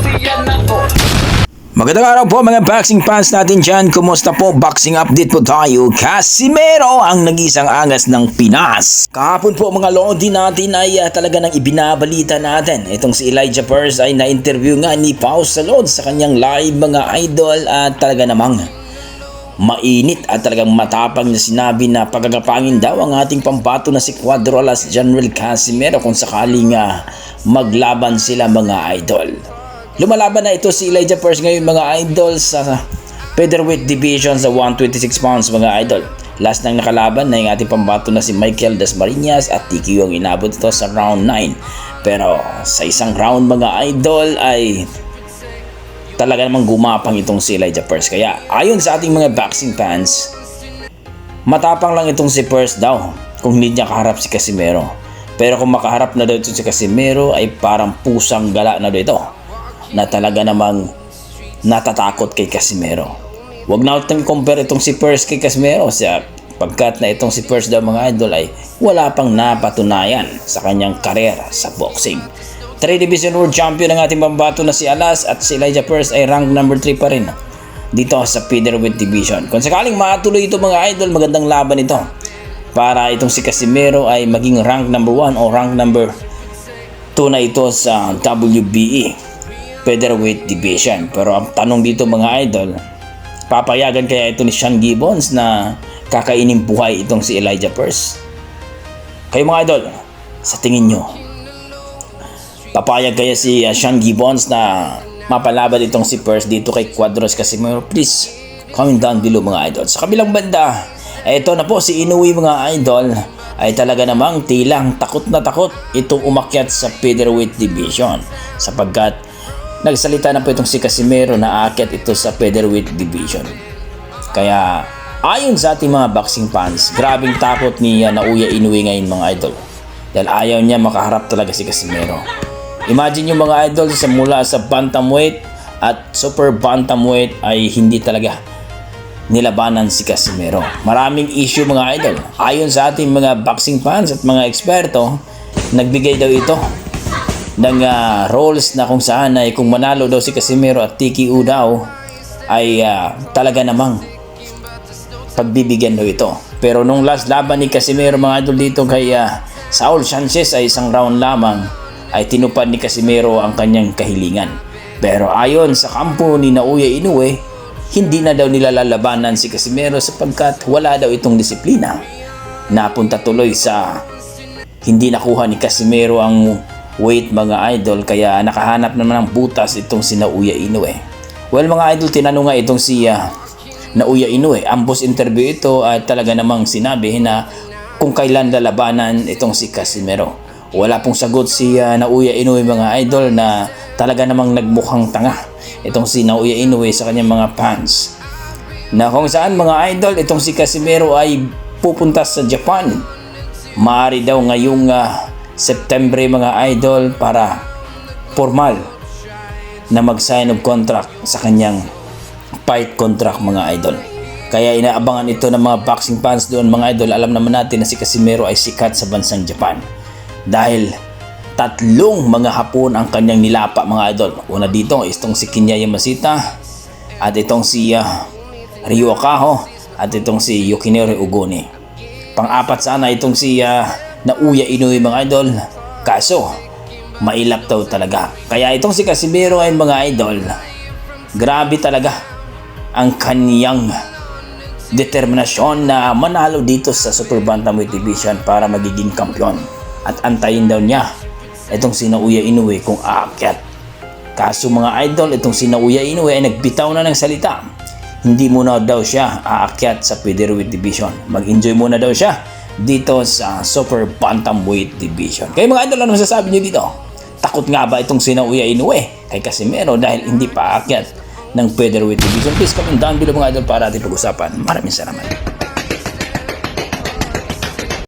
champion ako. Magandang araw po mga boxing fans natin dyan. Kumusta po? Boxing update po tayo. Casimero ang nag-isang angas ng Pinas. Kahapon po mga lodi natin ay talaga nang ibinabalita natin. Itong si Elijah Purse ay na-interview nga ni Pau Salud sa kanyang live mga idol at talaga namang mainit at talagang matapang na sinabi na pagagapangin daw ang ating pambato na si Cuadro Alas General Casimero kung sakaling maglaban sila mga idol. Lumalaban na ito si Elijah Purse ngayon mga idol sa featherweight division sa 126 pounds mga idol. Last nang nakalaban na yung ating pambato na si Michael Dasmariñas at TKO ang inabot ito sa round 9. Pero sa isang round mga idol ay talaga namang gumapang itong si Elijah Purse. Kaya ayon sa ating mga boxing fans, matapang lang itong si Purse daw kung hindi niya kaharap si Casimero. Pero kung makaharap na daw ito si Casimero ay parang pusang gala na daw ito na talaga namang natatakot kay Casimero. Huwag na natin compare itong si Purse kay Casimero pagkat na itong si Purse daw mga idol ay wala pang napatunayan sa kanyang karera sa boxing. 3 Division World Champion ang ating pambato na si Alas at si Elijah Purse ay rank number 3 pa rin dito sa featherweight division. Kung sakaling matuloy ito mga idol, magandang laban ito para itong si Casimero ay maging rank number 1 o rank number 2 na ito sa WBE featherweight division. Pero ang tanong dito mga idol, papayagan kaya ito ni Sean Gibbons na kakainin buhay itong si Elijah Purse? Kayo mga idol, sa tingin nyo, papayag kaya si Sean Gibbons na mapalaban itong si Purse dito kay Cuadro Casimero? Please comment down below mga idol. Sa kabilang banda, ito na po si Inoue mga idol ay talaga namang tilang takot na takot itong umakyat sa featherweight division sapagkat nagsalita na po itong si Casimero na aakyat ito sa featherweight division. Kaya ayon sa ating mga boxing fans, grabing takot ni Naoya Inoue ngayon mga idol dahil ayaw niya makaharap talaga si Casimero. Imagine yung mga idol sa mula sa bantamweight at super bantamweight ay hindi talaga nilabanan si Casimero. Maraming issue mga idol. Ayon sa ating mga boxing fans at mga eksperto, nagbigay daw ito ng roles na kung saan ay kung manalo daw si Casimero at TKO daw ay talaga namang pagbibigyan daw ito. Pero nung last laban ni Casimero mga idol dito kay Saul Sanchez ay isang round lamang ay tinupad ni Casimero ang kanyang kahilingan. Pero ayon sa kampo ni Naoya Inoue, hindi na daw nila lalabanan si Casimero sapagkat wala daw itong disiplina. Napunta tuloy sa hindi nakuha ni Casimero ang weight mga idol kaya nakahanap naman ng butas itong si Naoya Inoue. Well mga idol, tinanong nga itong si Naoya Inoue. Ambos interview ito at talaga namang sinabi na kung kailan lalabanan itong si Casimero. Wala pong sagot si Naoya Inoue mga idol na talaga namang nagmukhang tanga itong si Naoya Inoue sa kanyang mga fans. Na kung saan mga idol itong si Casimero ay pupunta sa Japan. Maaari daw ngayong September mga idol para formal na mag-sign of contract sa kanyang fight contract mga idol. Kaya inaabangan ito ng mga boxing fans doon mga idol. Alam naman natin na si Casimero ay sikat sa bansang Japan dahil 3 mga hapon ang kanyang nilapa mga idol. Una dito itong si Kinya Yamashita at itong si Ryo Akaho at itong si Yukinori Ugoni. Pang-apat sana itong si Naoya Inoue mga idol, kaso mailap daw talaga. Kaya itong si Casimero ay mga idol, grabe talaga ang kanyang determinasyon na manalo dito sa super bantamweight division para magiging kampiyon. At antayin daw niya itong si Naoya Inoue kung aakyat. Kaso mga idol, itong si Naoya Inoue ay nagbitaw na ng salita. Hindi muna daw siya aakyat sa featherweight division. Mag-enjoy muna daw siya dito sa super bantamweight division. Kaya mga idol, ano masasabi niyo dito? Takot nga ba itong si Naoya Inoue kay Casimero dahil hindi pa aakyat ng featherweight division? Please comment down below mga idol para ating pag-usapan. Maraming salamat.